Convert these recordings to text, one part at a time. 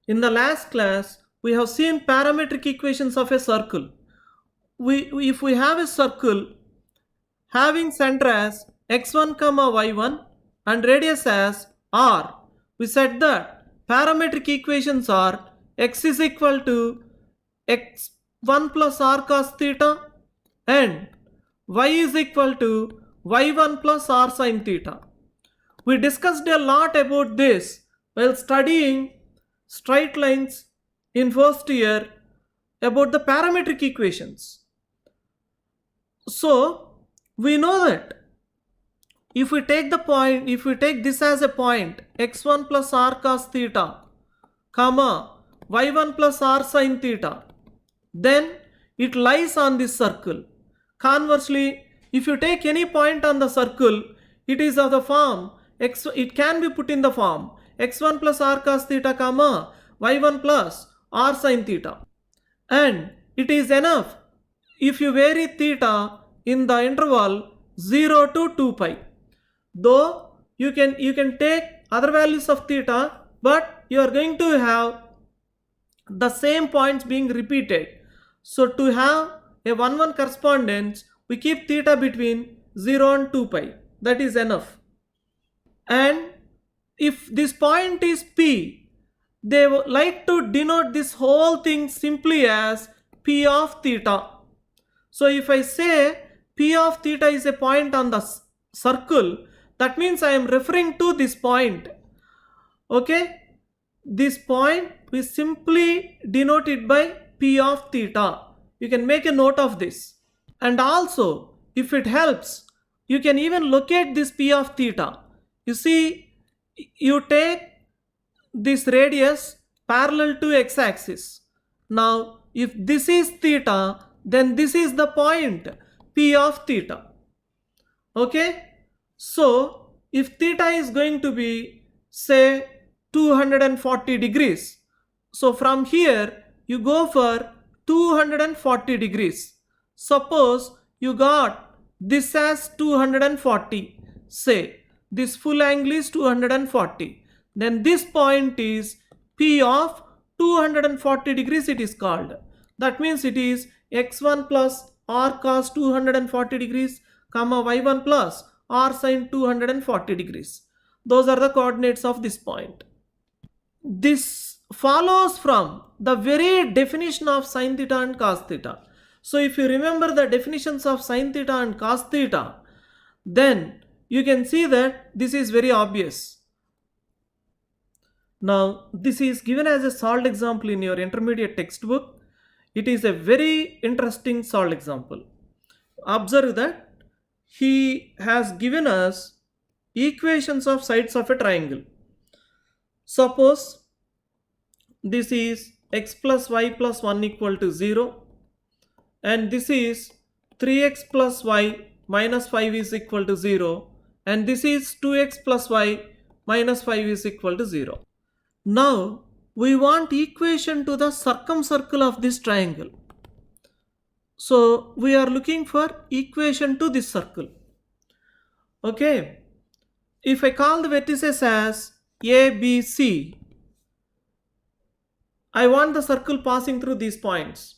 In the last class, we have seen parametric equations of a circle. If we have a circle having center as x1 comma y1 and radius as r, we said that parametric equations are x is equal to x1 plus r cos theta and y is equal to y1 plus r sin theta. We discussed a lot about this while studying straight lines in first year about the parametric equations. So we know that if we take this as a point x1 plus r cos theta comma y1 plus r sin theta, then it lies on this circle. Conversely, if you take any point on the circle, it is of the form it can be put in the form x1 plus r cos theta comma y1 plus r sin theta, and it is enough if you vary theta in the interval 0 to 2 pi. Though you can take other values of theta, but you are going to have the same points being repeated. So to have a 1-1 correspondence, we keep theta between 0 and 2 pi. That is enough. And if this point is P, they like to denote this whole thing simply as P of theta. So if I say P of theta is a point on the circle, that means I am referring to this point. Okay? This point we simply denote it by P of theta. You can make a note of this. And also, if it helps, you can even locate this P of theta. You see, you take this radius parallel to x-axis. Now, if this is theta, then this is the point P of theta. Okay? So, if theta is going to be, say, 240 degrees, so from here you go for 240 degrees. Suppose you got this as 240, say this full angle is 240, then this point is P of 240 degrees it is called. That means it is x1 plus r cos 240 degrees comma y1 plus r sin 240 degrees. Those are the coordinates of this point. This follows from the very definition of sin theta and cos theta. So if you remember the definitions of sin theta and cos theta, then you can see that this is very obvious. Now this is given as a solved example in your intermediate textbook. It is a very interesting solved example. Observe that he has given us equations of sides of a triangle. Suppose this is x plus y plus 1 equal to 0 and this is 3x plus y minus 5 is equal to 0 and this is 2x plus y minus 5 is equal to 0. Now we want equation to the circumcircle of this triangle. So we are looking for equation to this circle. Okay. If I call the vertices as A, B, C, I want the circle passing through these points.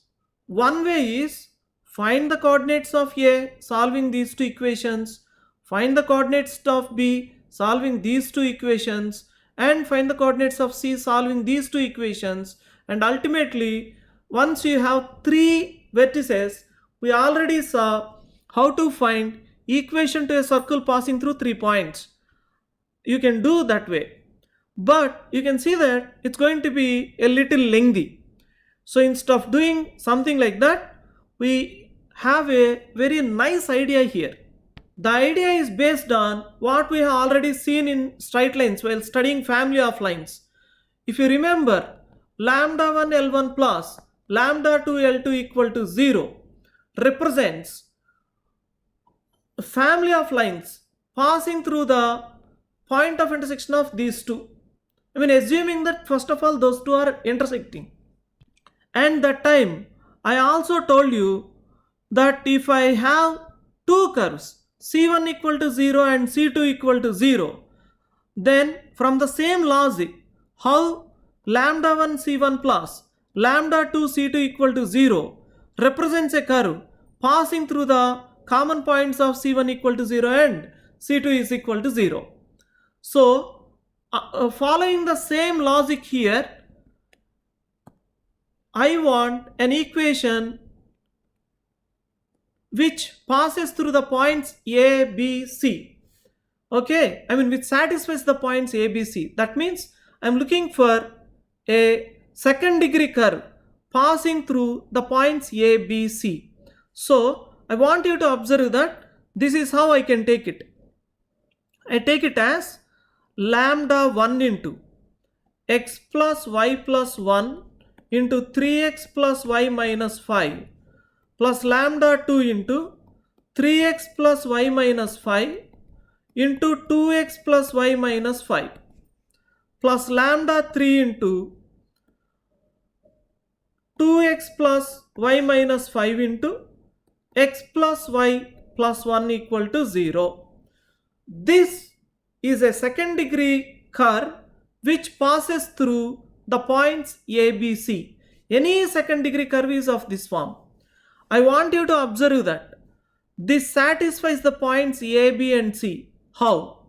One way is find the coordinates of A solving these two equations, find the coordinates of B solving these two equations, and find the coordinates of C solving these two equations, and ultimately once you have three vertices, we already saw how to find equation to a circle passing through 3 points. You can do that way, but you can see that it's going to be a little lengthy. So instead of doing something like that, we have a very nice idea here. The idea is based on what we have already seen in straight lines while studying family of lines. If you remember, lambda 1 L1 plus lambda 2 L2 equal to 0 represents a family of lines passing through the point of intersection of these two. I mean, assuming that first of all those two are intersecting. And that time I also told you that if I have two curves C1 equal to 0 and C2 equal to 0, then from the same logic, how lambda 1 c1 plus lambda 2 c2 equal to 0 represents a curve passing through the common points of c1 equal to 0 and c2 is equal to 0. So following the same logic here, I want an equation which passes through the points A, B, C. Okay, I mean which satisfies the points A, B, C. That means I am looking for a second degree curve passing through the points A, B, C. So I want you to observe that this is how I can take it. I take it as lambda 1 into x plus y plus 1 into 3x plus y minus 5 plus lambda 2 into 3x plus y minus 5 into 2x plus y minus 5 plus lambda 3 into 2x plus y minus 5 into x plus y plus 1 equal to 0. This is a second degree curve which passes through the points A, B, C. Any second degree curve is of this form. I want you to observe that this satisfies the points A, B and C. How?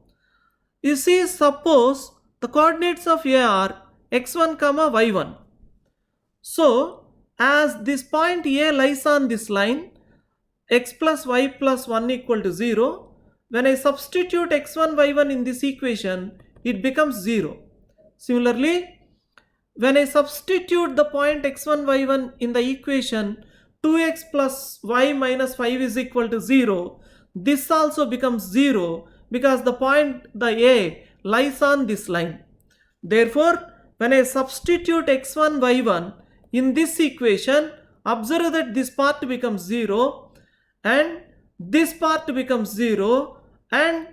You see, suppose the coordinates of A are x1, y1. So, as this point A lies on this line, x plus y plus 1 equal to 0, when I substitute x1, y1 in this equation, it becomes 0. Similarly, when I substitute the point x1, y1 in the equation, 2x plus y minus 5 is equal to 0. This also becomes 0 because the point, the A, lies on this line. Therefore, when I substitute x1, y1 in this equation, observe that this part becomes 0 and this part becomes 0 and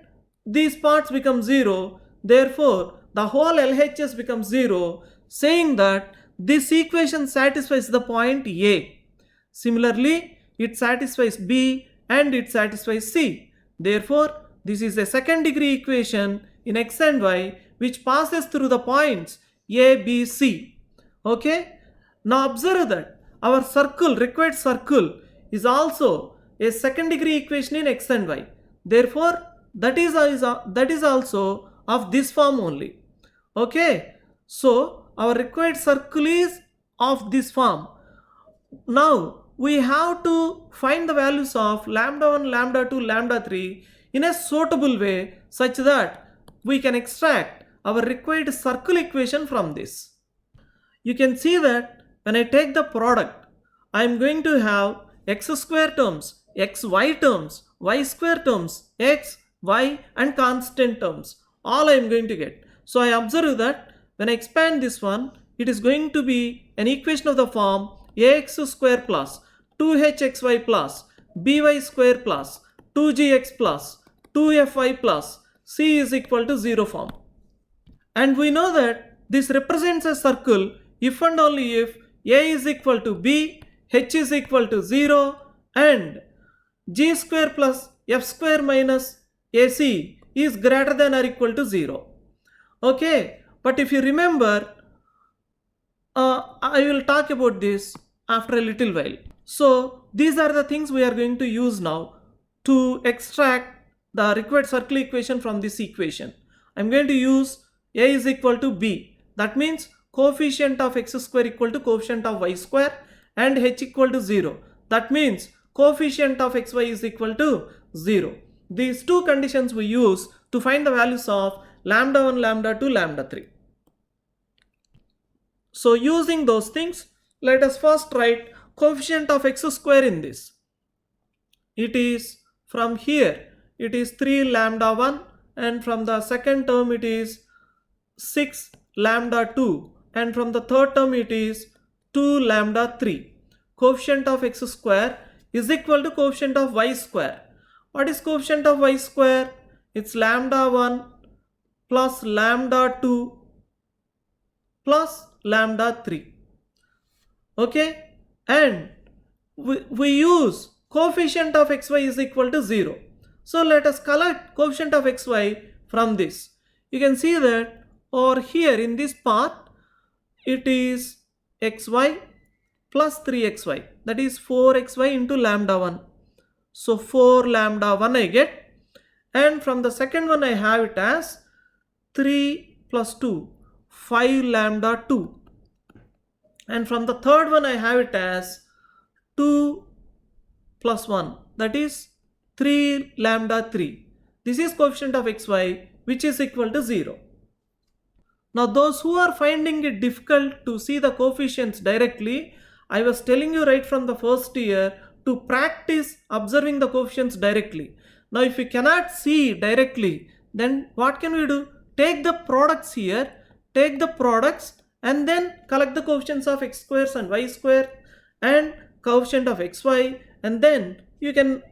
these parts become 0. Therefore, the whole LHS becomes 0, saying that this equation satisfies the point A. Similarly, it satisfies B and it satisfies C. Therefore, this is a second degree equation in x and y which passes through the points A, B, C. Okay? Now observe that our circle, required circle, is also a second degree equation in x and y. Therefore, that is also of this form only. Okay? So, our required circle is of this form. Now, we have to find the values of lambda 1, lambda 2, lambda 3 in a suitable way such that we can extract our required circle equation from this. You can see that when I take the product, I am going to have x square terms, xy terms, y square terms, x, y and constant terms. All I am going to get. So I observe that when I expand this one, it is going to be an equation of the form ax square plus 2hxy plus by square plus 2gx plus 2fy plus c is equal to 0 form. And we know that this represents a circle if and only if a is equal to b, h is equal to 0 and g square plus f square minus ac is greater than or equal to 0. Okay, but if you remember, I will talk about this after a little while. So these are the things we are going to use now to extract the required circle equation from this equation. I am going to use a is equal to b. That means coefficient of x square equal to coefficient of y square and h equal to 0. That means coefficient of xy is equal to 0. These two conditions we use to find the values of lambda 1, lambda 2, lambda 3. So using those things, let us first write coefficient of x square in this. It is from here, it is 3 lambda 1 and from the second term it is 6 lambda 2 and from the third term it is 2 lambda 3. Coefficient of x square is equal to coefficient of y square. What is coefficient of y square? It's lambda 1 plus lambda 2 plus lambda 3. Okay, and we use coefficient of xy is equal to 0. So let us collect coefficient of xy from this. You can see that over here in this part, it is xy plus 3xy, that is 4xy into lambda 1. So 4 lambda 1 I get, and from the second one I have it as 3 plus 2, 5 lambda 2, and from the third one I have it as 2 plus 1, that is 3 lambda 3. This is coefficient of xy, which is equal to 0. Now those who are finding it difficult to see the coefficients directly, I was telling you right from the first year to practice observing the coefficients directly. Now if we cannot see directly, then what can we do? Take the products here, take the products and then collect the coefficients of x squares and y square and coefficient of xy, and then you can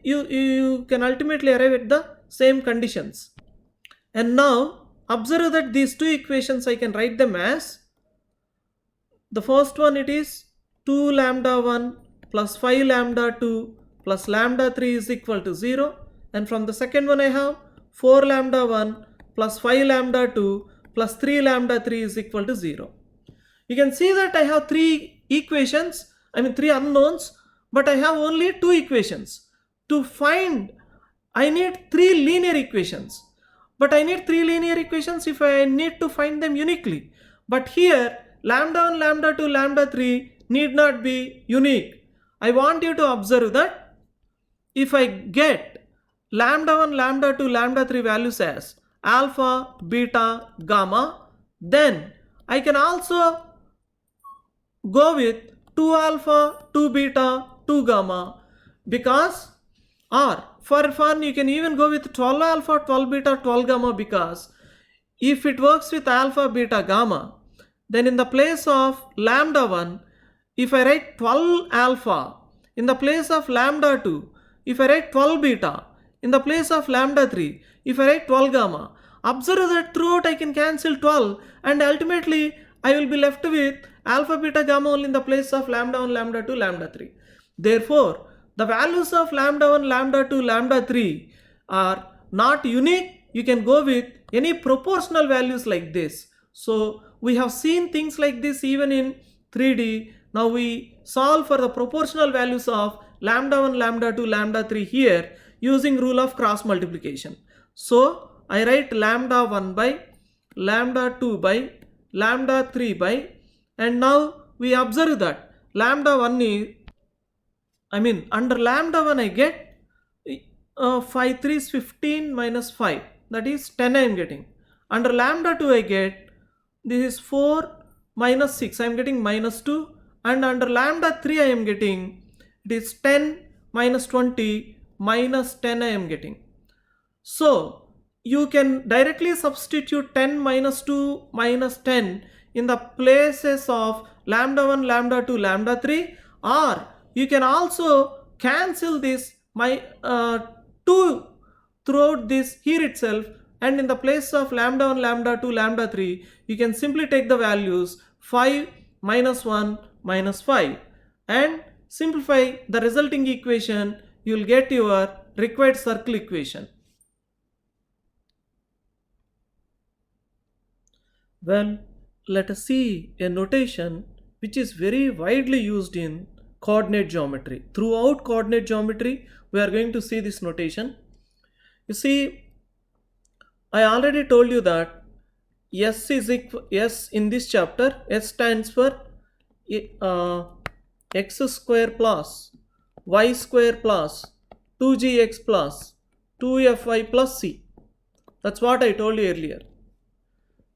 ultimately arrive at the same conditions. And now observe that these two equations I can write them as, the first one it is 2 lambda 1 plus 5 lambda 2 plus lambda 3 is equal to 0, and from the second one I have 4 lambda 1 plus 5 lambda 2 plus 3 lambda 3 is equal to 0. You can see that I have three unknowns, but I have only two equations. To find, I need three linear equations, but I need three linear equations if I need to find them uniquely. But here lambda 1, lambda 2, lambda 3 need not be unique. I want you to observe that if I get lambda 1, lambda 2, lambda 3 values as alpha, beta, gamma, then I can also go with 2 alpha, 2 beta, 2 gamma, because, or for fun you can even go with 12 alpha, 12 beta, 12 gamma, because if it works with alpha, beta, gamma, then in the place of lambda 1, if I write 12 alpha, in the place of lambda 2, if I write 12 beta, in the place of lambda 3, if I write 12 gamma, observe that throughout I can cancel 12 and ultimately I will be left with alpha, beta, gamma only in the place of lambda 1, lambda 2, lambda 3. Therefore, the values of lambda 1, lambda 2, lambda 3 are not unique. You can go with any proportional values like this. So we have seen things like this even in 3D. Now we solve for the proportional values of lambda 1, lambda 2, lambda 3 here using rule of cross multiplication. So I write lambda 1 by, lambda 2 by, lambda 3 by, and now we observe that lambda 1 is, under lambda 1 I get 5 3 is 15 minus 5, that is 10 I am getting. Under lambda 2 I get, this is 4 minus 6, I am getting minus 2, and under lambda 3 I am getting, it is 10 minus 20 minus 10 I am getting. So you can directly substitute 10 minus 2 minus 10 in the places of lambda 1, lambda 2, lambda 3, or you can also cancel this 2 throughout this here itself, and in the place of lambda 1, lambda 2, lambda 3, you can simply take the values 5 minus 1 minus 5 and simplify the resulting equation. You will get your required circle equation. Well, let us see a notation which is very widely used in coordinate geometry. Throughout coordinate geometry, we are going to see this notation. You see, I already told you that S is equal, S in this chapter, S stands for x square plus y square plus 2gx plus 2fy plus c. That's what I told you earlier.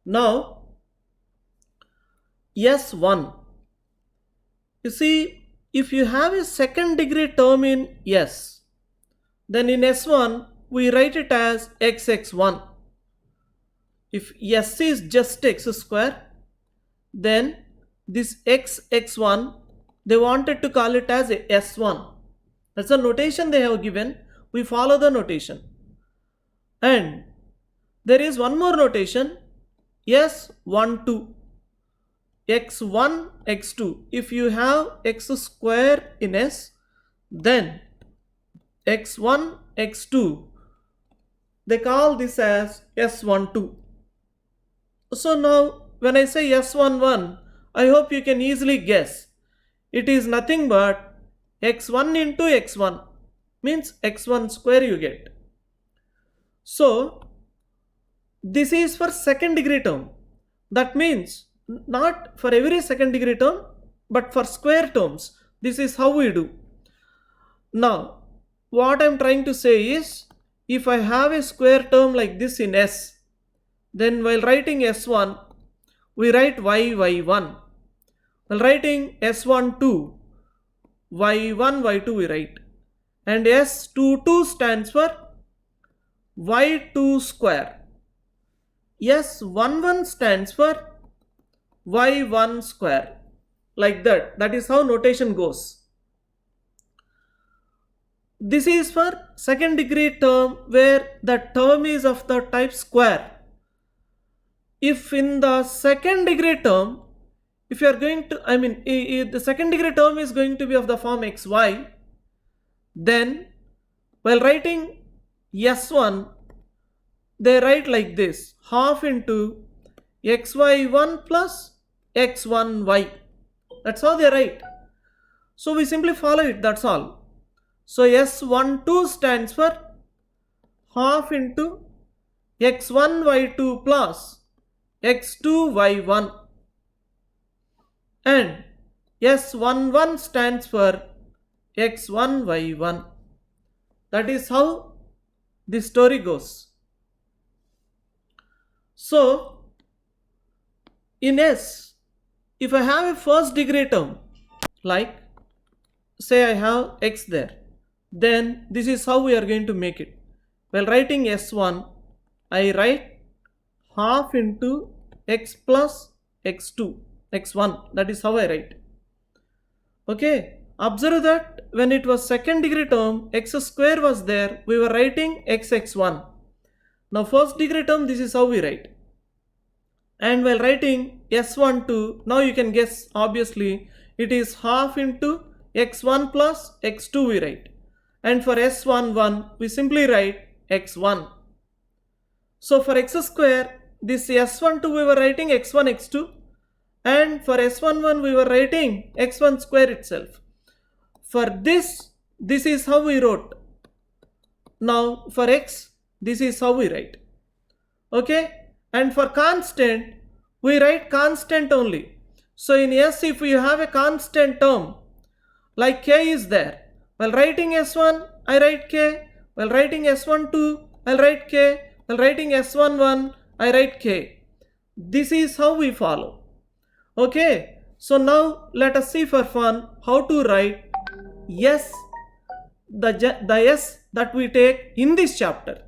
Now, S1. You see, if you have a second degree term in S, then in S1 we write it as xx1. If S is just x square, then this xx1, they wanted to call it as S1. That's the notation they have given. We follow the notation. And there is one more notation, S12. x1, x2. If you have x square in S, then x1, x2, they call this as S12. So now when I say S11, I hope you can easily guess. It is nothing but x1 into x1 means x1 square you get. So this is for second degree term. That means not for every second degree term but for square terms. This is how we do. Now what I am trying to say is, if I have a square term like this in S, then while writing S1 we write y1. While writing S12 y1 y2 we write, and S22 stands for y2 square. S11 stands for y1 square. Like that. That is how notation goes. This is for second degree term where the term is of the type square. If in the second degree term, if you are going to, if the second degree term is going to be of the form xy, then while writing S1, they write like this: half into xy1 plus x1y. That's how they write. So we simply follow it, that's all. So S12 stands for half into x1 y2 plus x2 y1, and S11 stands for x1 y1. That is how the story goes. So in S, if I have a first degree term, like say I have x there, then this is how we are going to make it. While writing S1, I write half into x plus x2, x1. That is how I write. Okay, observe that when it was second degree term, x square was there, we were writing xx1. Now first degree term, this is how we write. And while writing S12, now you can guess, obviously it is half into x1 plus x2 we write. And for S11, we simply write x1. So for x square, this S12 we were writing x1 x2, and for S11 we were writing x1 square itself. For this is how we wrote. Now for x, this is how we write. Okay, and for constant, we write constant only. So in S, if we have a constant term like k is there, while writing S1 I write k, while writing S12 I'll write k, while writing S11 I write k. This is how we follow. Okay, so now let us see for fun how to write S, the S that we take in this chapter.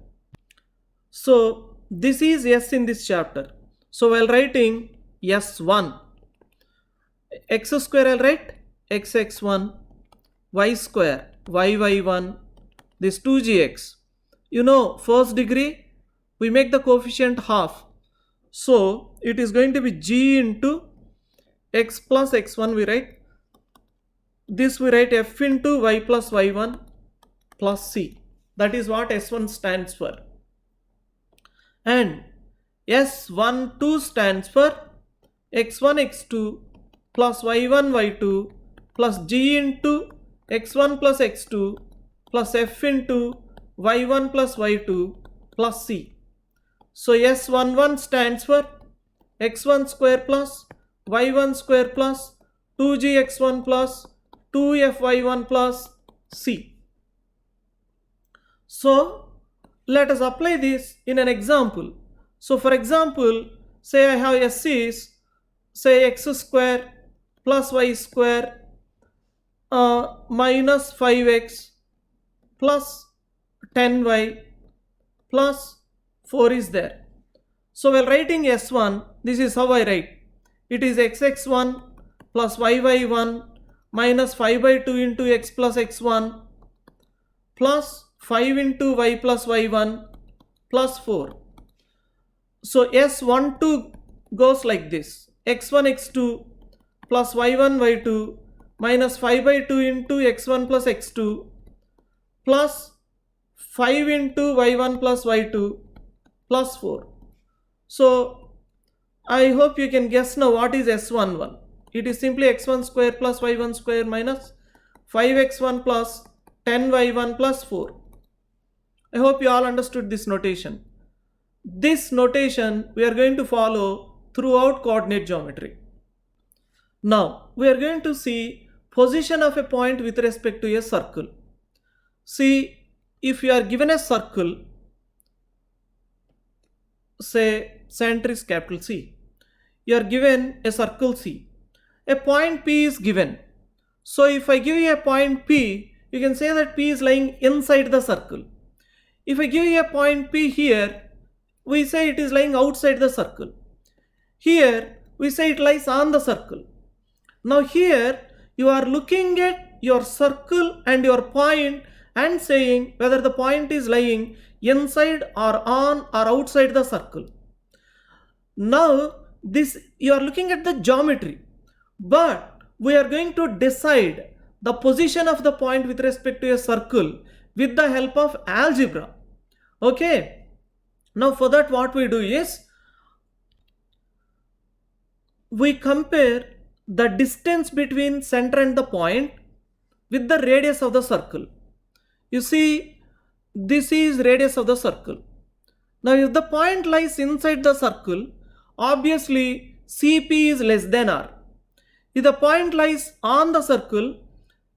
So this is S in this chapter. So while writing S1, x square I'll write xx1, y square yy1, this 2gx. You know, first degree we make the coefficient half, so it is going to be g into x plus x1 we write. This we write f into y plus y1 plus c. That is what S1 stands for. And S12 stands for x1 x2 plus y1 y2 plus g into x1 plus x2 plus f into y1 plus y2 plus c. So S11 stands for x1 square plus y1 square plus 2gx1 plus 2fy1 plus c. So let us apply this in an example. So for example, say I have S is, say x square plus y square minus 5x plus 10y plus 4 is there. So while writing S1, this is how I write. It is xx1 plus yy1 minus 5 by 2 into x plus x1 plus 5 into y plus y1 plus 4. So S12 goes like this: x1 x2 plus y1 y2 minus 5 by 2 into x1 plus x2 plus 5 into y1 plus y2 plus 4. So I hope you can guess now what is S11. It is simply x1 square plus y1 square minus 5x1 plus 10y1 plus 4. I hope you all understood this notation. This notation we are going to follow throughout coordinate geometry. Now we are going to see position of a point with respect to a circle. See, if you are given a circle, say center is capital C, you are given a circle C, a point P is given. So if I give you a point P, you can say that P is lying inside the circle. If I give you a point P here, we say it is lying outside the circle. Here we say it lies on the circle. Now here you are looking at your circle and your point and saying whether the point is lying inside or on or outside the circle. Now this you are looking at the geometry, but we are going to decide the position of the point with respect to a circle with the help of algebra. Okay. Now for that what we do is we compare the distance between center and the point with the radius of the circle. You see, this is radius of the circle. Now if the point lies inside the circle, obviously CP is less than R. If the point lies on the circle,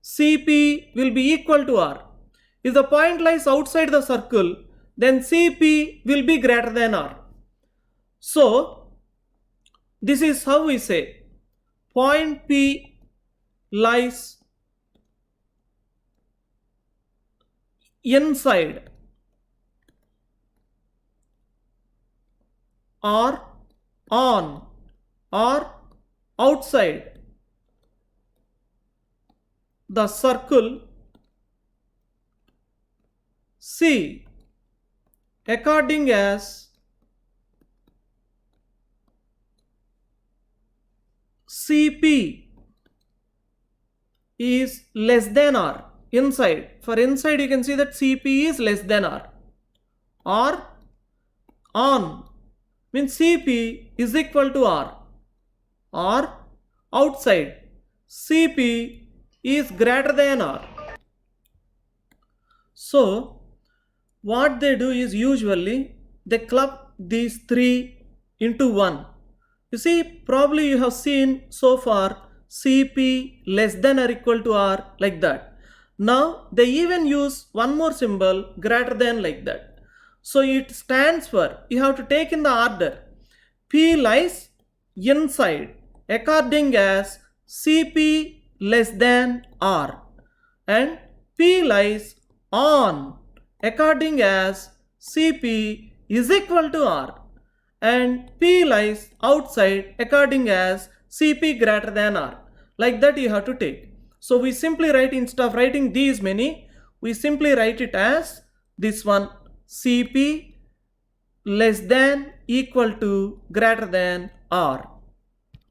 CP will be equal to R. If the point lies outside the circle, then CP will be greater than R. So this is how we say point P lies inside or on or outside the circle C according as CP is less than R. Inside, for inside you can see that CP is less than R. Or on means CP is equal to R. Or outside CP is greater than R. So what they do is usually they club these three into one. You see, probably you have seen so far CP less than or equal to R like that. Now they even use one more symbol greater than like that. So it stands for, you have to take in the order. P lies inside according as CP less than R, and P lies on according as CP is equal to R, and P lies outside according as CP greater than R. Like that you have to take. So we simply write, instead of writing these many, we simply write it as this one, CP less than equal to greater than R.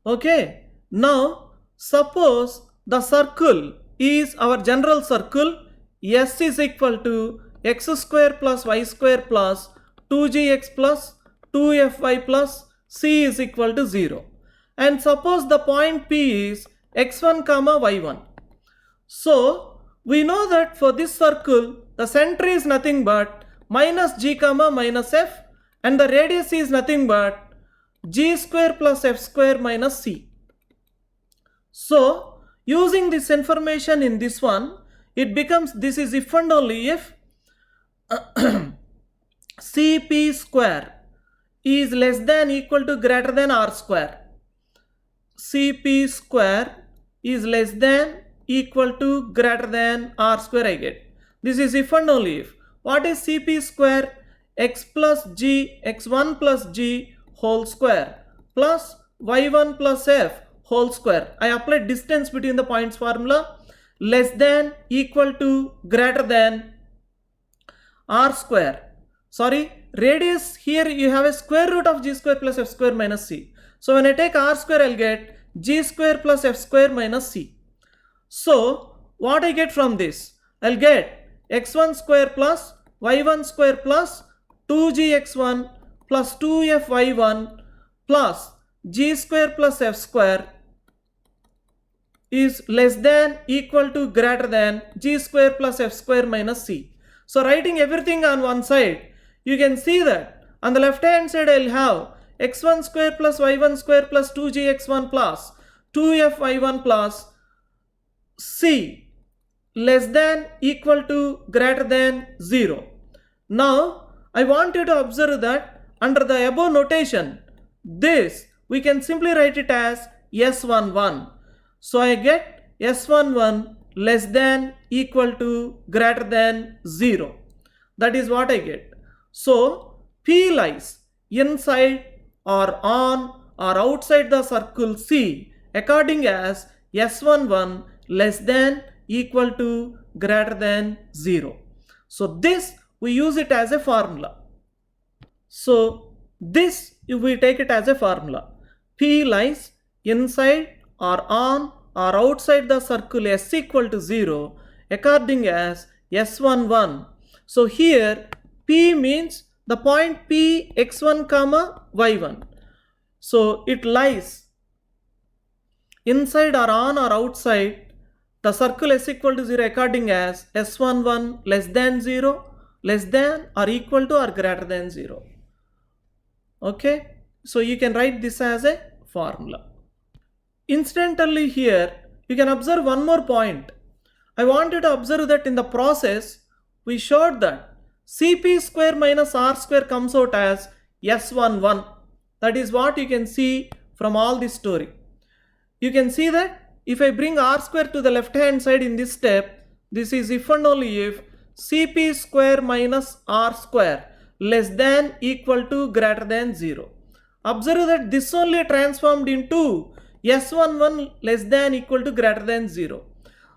Okay. Now suppose the circle is our general circle. S is equal to x square plus y square plus 2gx plus 2fy plus c is equal to 0. And suppose the point P is x1 comma y1. So we know that for this circle the center is nothing but minus g comma minus f, and the radius is nothing but g square plus f square minus c. So using this information in this one, it becomes, this is if and only if CP square is less than equal to greater than R square. CP square is less than equal to greater than R square I get. This is if and only if. What is CP square? X plus g, x1 plus g whole square plus y1 plus f whole square. I applied distance between the points formula, less than equal to greater than R square. Sorry, radius, here you have a square root of g square plus f square minus c. So when I take R square, I'll get g square plus f square minus c. So what I get from this? I'll get x1 square plus y1 square plus 2gx1 plus 2fy1 plus g square plus f square is less than, equal to, greater than g square plus f square minus c. So writing everything on one side, you can see that on the left hand side I will have x1 square plus y1 square plus 2gx1 plus 2fy1 plus c less than, equal to, greater than 0. Now I want you to observe that under the above notation, this we can simply write it as S11. So I get S11 less than, equal to, greater than 0. That is what I get. So P lies inside or on or outside the circle C according as S11 less than, equal to, greater than 0. So this we use it as a formula. So this we take it as a formula. P lies inside or on or outside the circle S equal to 0 according as S11. So here P means the point P x1 comma y1. So it lies inside or on or outside the circle S equal to 0 according as S11 less than 0, less than or equal to or greater than 0. Okay, so you can write this as a formula. Incidentally here you can observe one more point. I want you to observe that in the process we showed that Cp square minus r square comes out as S11. That is what you can see from all this story. You can see that if I bring r square to the left hand side in this step, this is if and only if Cp square minus r square less than, equal to, greater than 0. Observe that this only transformed into S11 less than, equal to, greater than 0.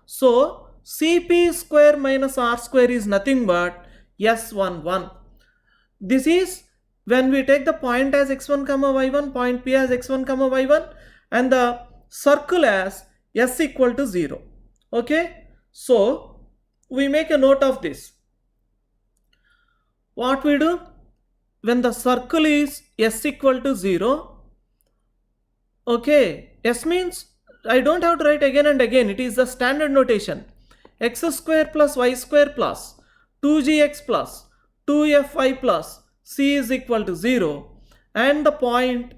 So Cp square minus r square is nothing but S11. This is when we take the point as x1 comma y1, point P as x1 comma y1 and the circle as S equal to 0. Okay, so we make a note of this. What we do when the circle is S equal to 0, okay, S means I don't have to write again and again, it is the standard notation. X square plus y square plus 2gx plus 2fy plus c is equal to 0, and the point,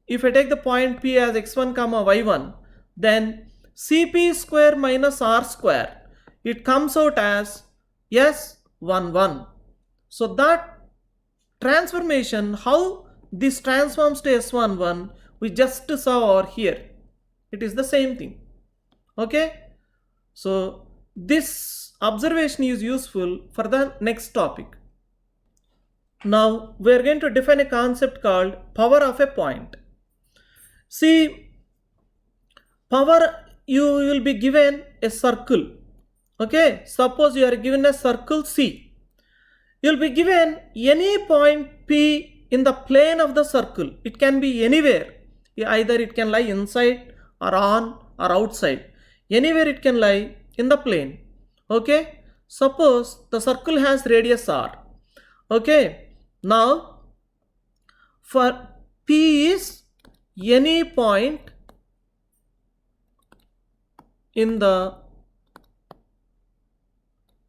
if I take the point P as x1 comma y1, then Cp square minus r square, it comes out as S11. So that transformation, how this transforms to S11, we just saw over here. It is the same thing. Okay, so this observation is useful for the next topic. Now we are going to define a concept called power of a point. See, power, you will be given a circle. Okay, suppose you are given a circle C. You will be given any point P in the plane of the circle. It can be anywhere. Either it can lie inside or on or outside. Anywhere it can lie in the plane. Okay, suppose the circle has radius r. Okay, now for P is any point in the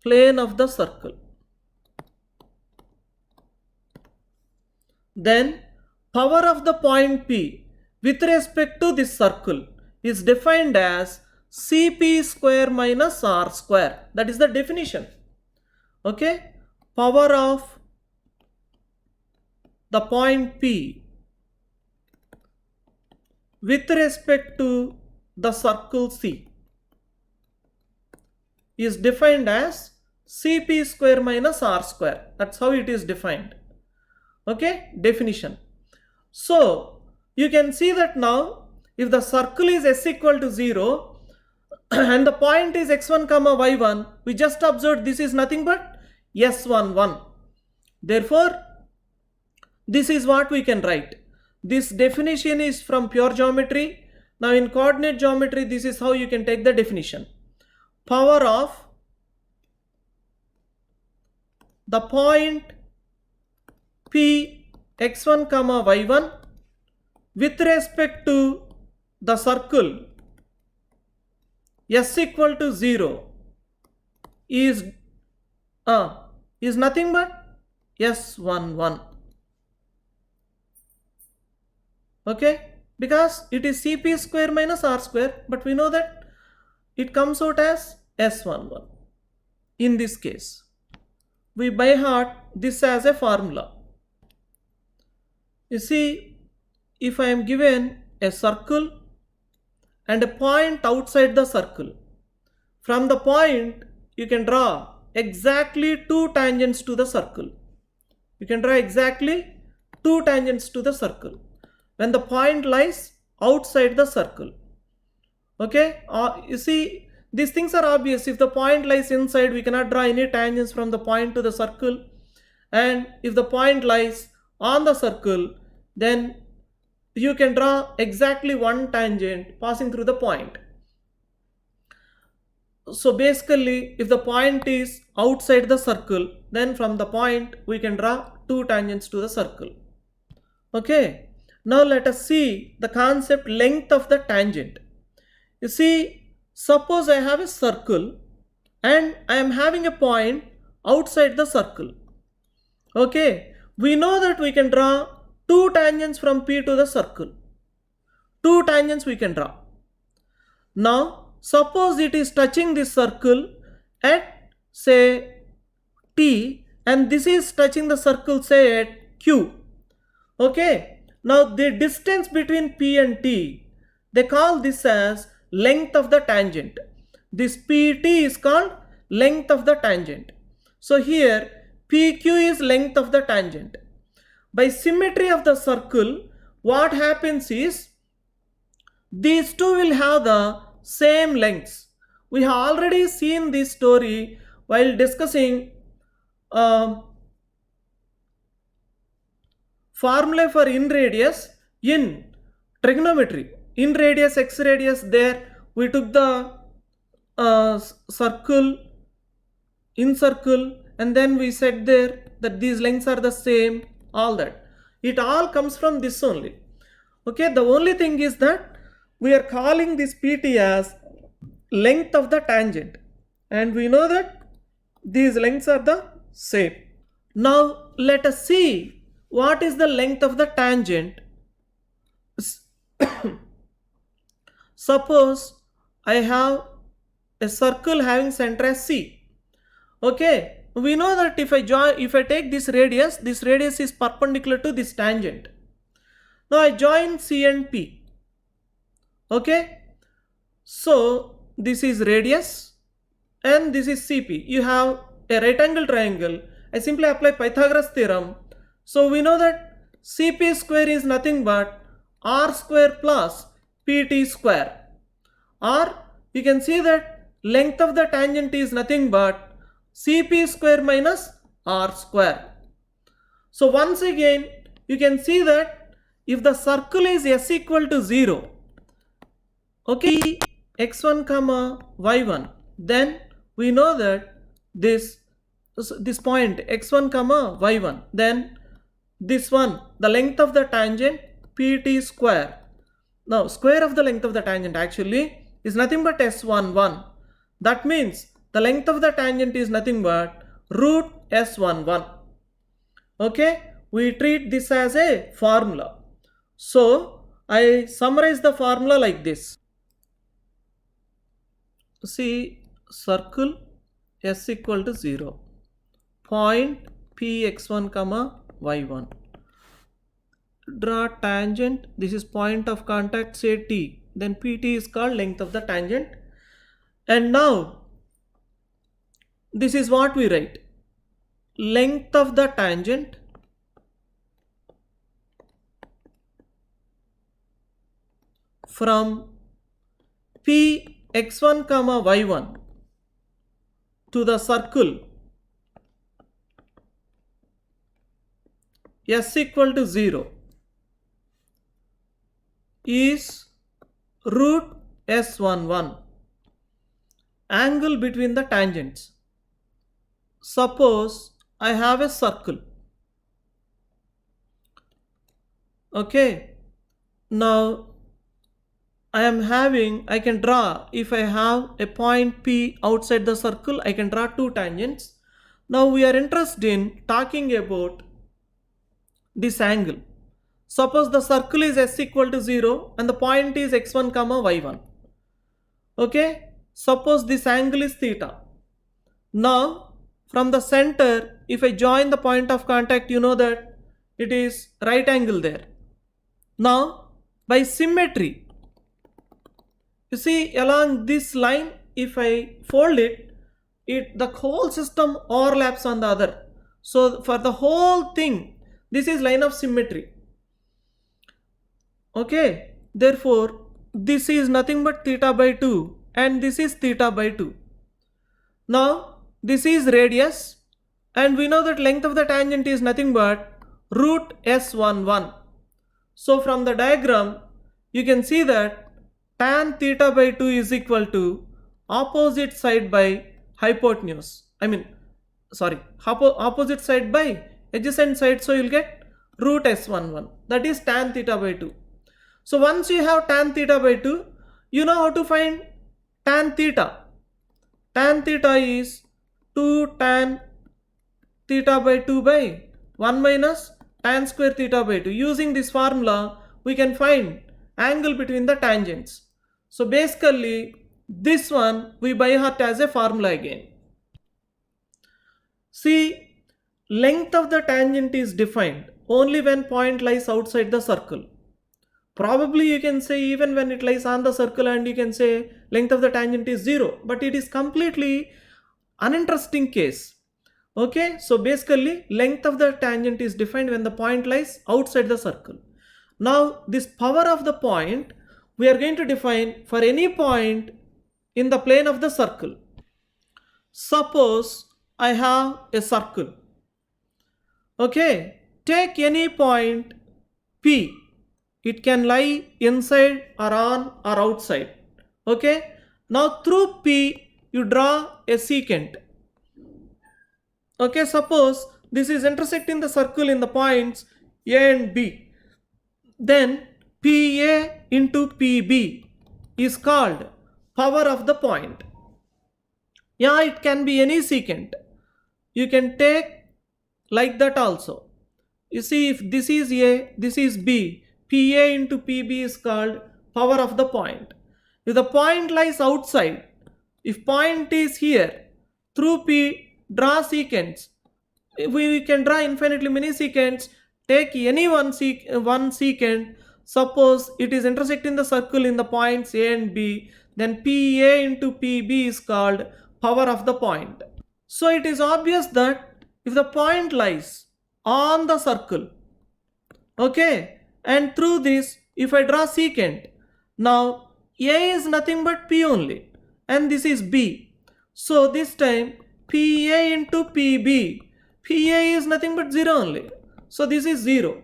plane of the circle, then power of the point P with respect to this circle is defined as Cp square minus r square. That is the definition. Okay, power of the point P with respect to the circle C is defined as Cp square minus r square. That's how it is defined. Okay, definition. So you can see that now if the circle is S equal to 0 and the point is x1 comma y1, we just observed this is nothing but S11. Therefore this is what we can write. This definition is from pure geometry. Now in coordinate geometry, this is how you can take the definition. Power of the point P x1 comma y1 with respect to the circle s equal to 0 is nothing but s11. Okay, because it is cp square minus r square, but we know that it comes out as s11. In this case, we by heart this as a formula. You see, if I am given a circle and a point outside the circle, from the point you can draw exactly two tangents to the circle. You can draw exactly two tangents to the circle when the point lies outside the circle. Okay, you see, these things are obvious. If the point lies inside, we cannot draw any tangents from the point to the circle, and if the point lies on the circle, then you can draw exactly one tangent passing through the point. So basically, if the point is outside the circle, then from the point we can draw two tangents to the circle. Okay, now let us see the concept length of the tangent. You see, suppose I have a circle and I am having a point outside the circle. Okay, we know that we can draw two tangents from P to the circle. Two tangents we can draw. Now, suppose it is touching this circle at say T, and this is touching the circle say at Q. Okay, now the distance between P and T, they call this as length of the tangent. This PT is called length of the tangent. So here PQ is length of the tangent. By symmetry of the circle, what happens is these two will have the same lengths. We have already seen this story while discussing formulae for in radius in trigonometry. In radius, x radius, there we took the circle, in circle, and then we said there that these lengths are the same, all that. It all comes from this only. Okay, the only thing is that we are calling this PT as length of the tangent, and we know that these lengths are the same. Now let us see what is the length of the tangent. Suppose I have a circle having center as C. Okay, we know that if I take this radius is perpendicular to this tangent. Now I join C and P. Okay, so this is radius and this is CP. You have a right angle triangle. I simply apply Pythagoras theorem. So we know that CP square is nothing but R square plus PT square. Or you can see that length of the tangent is nothing but CP square minus R square. So once again, you can see that if the circle is S equal to 0, okay, x1 comma y1, then we know that this point x1 comma y1, then this one, the length of the tangent PT square. Now square of the length of the tangent actually is nothing but S11. That means the length of the tangent is nothing but root S11. Okay, we treat this as a formula. So I summarize the formula like this. See, circle S equal to 0, point Px1 comma y1. Draw tangent, this is point of contact say T, then PT is called length of the tangent. And now this is what we write, length of the tangent from Px1 comma y1 to the circle S equal to 0 is root S11, angle between the tangents. Suppose I have a circle. Okay, now I can draw, if I have a point P outside the circle, I can draw two tangents. Now we are interested in talking about this angle. Suppose the circle is s equal to 0 and the point is x1 comma y1. Okay, suppose this angle is theta. Now from the center, if I join the point of contact, you know that it is right angle there. Now by symmetry, you see along this line, if I fold it, the whole system overlaps on the other. So for the whole thing, this is line of symmetry. Okay, therefore this is nothing but theta by 2 and this is theta by 2. Now this is radius and we know that length of the tangent is nothing but root s11. So from the diagram you can see that tan theta by 2 is equal to opposite side by hypotenuse. Opposite side by adjacent side, so you'll get root s11, that is tan theta by 2. So once you have tan theta by 2, you know how to find tan theta. Tan theta is 2 tan theta by 2 by 1 minus tan square theta by 2. Using this formula, we can find angle between the tangents. So basically, this one we by heart as a formula again. See, length of the tangent is defined only when point lies outside the circle. Probably you can say even when it lies on the circle, and you can say length of the tangent is 0, but it is completely uninteresting case. Okay, so basically length of the tangent is defined when the point lies outside the circle. Now this power of the point we are going to define for any point in the plane of the circle. Suppose I have a circle. Okay, take any point P. It can lie inside or on or outside. Okay, now through P you draw a secant. Okay, suppose this is intersecting the circle in the points A and B. Then PA into PB is called power of the point. Yeah, it can be any secant. You can take like that also. You see, if this is A, this is B, PA into PB is called power of the point. If the point lies outside, if point is here, through P draw secants. We can draw infinitely many secants. Take any one secant. Suppose it is intersecting the circle in the points A and B, then PA into PB is called power of the point. So it is obvious that if the point lies on the circle, okay, and through this if I draw secant, now A is nothing but P only and this is B. So this time PA into PB, PA is nothing but 0 only. So this is 0.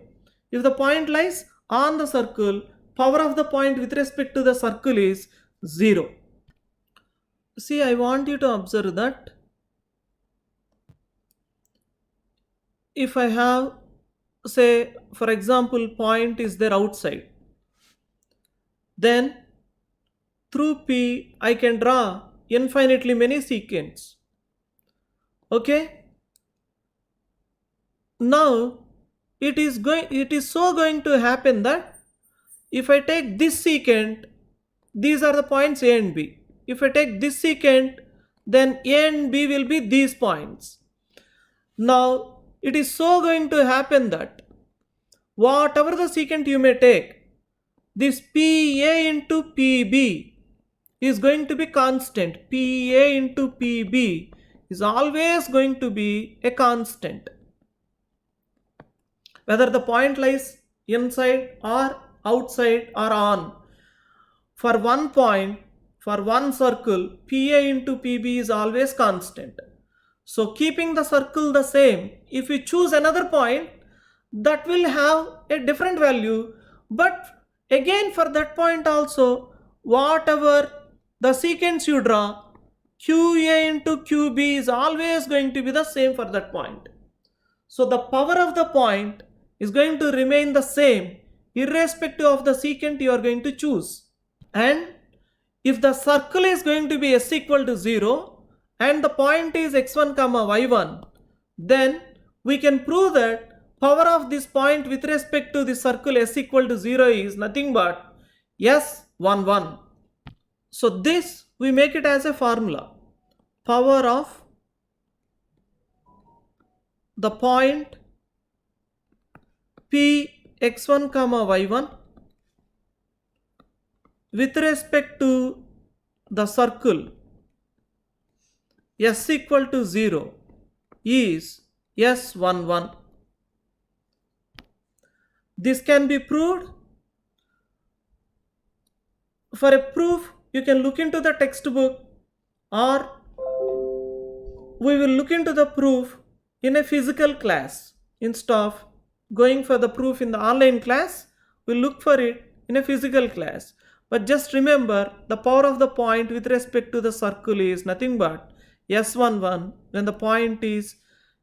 If the point lies on the circle, power of the point with respect to the circle is 0. See, I want you to observe that if I have, say, for example, point is there outside, then through P I can draw infinitely many secants. Okay, now it is so going to happen that if I take this secant, these are the points A and B. If I take this secant, then A and B will be these points. Now it is so going to happen that whatever the secant you may take, this PA into PB is going to be constant. PA into PB is always going to be a constant. Whether the point lies inside or outside or on. For one point, for one circle, PA into PB is always constant. So keeping the circle the same, if you choose another point, that will have a different value. But again for that point also, whatever the secants you draw, QA into QB is always going to be the same for that point. So the power of the point is going to remain the same irrespective of the secant you are going to choose. And if the circle is going to be s equal to 0 and the point is x1 comma y1, then we can prove that power of this point with respect to the circle s equal to 0 is nothing but s11. So this we make it as a formula. Power of the point p x1 comma y1 with respect to the circle s equal to 0 is s11. This can be proved. For a proof, you can look into the textbook, or we will look into the proof in a physical class. Instead of going for the proof in the online class, we'll look for it in a physical class. But just remember, the power of the point with respect to the circle is nothing but s11 when the point is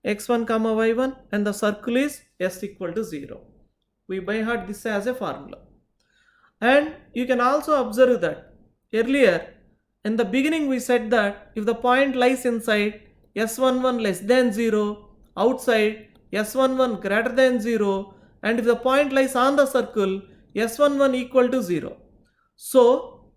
x1 comma y1 and the circle is s equal to 0. We by heart this as a formula. And you can also observe that earlier in the beginning we said that if the point lies inside s11 less than 0, outside s11 greater than 0, and if the point lies on the circle s11 equal to 0. So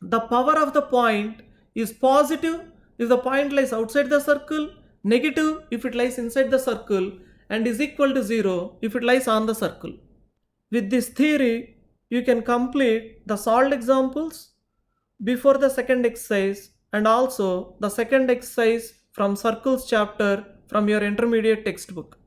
the power of the point is positive if the point lies outside the circle, negative if it lies inside the circle, and is equal to 0 if it lies on the circle. With this theory, you can complete the solved examples before the second exercise and also the second exercise from circles chapter from your intermediate textbook.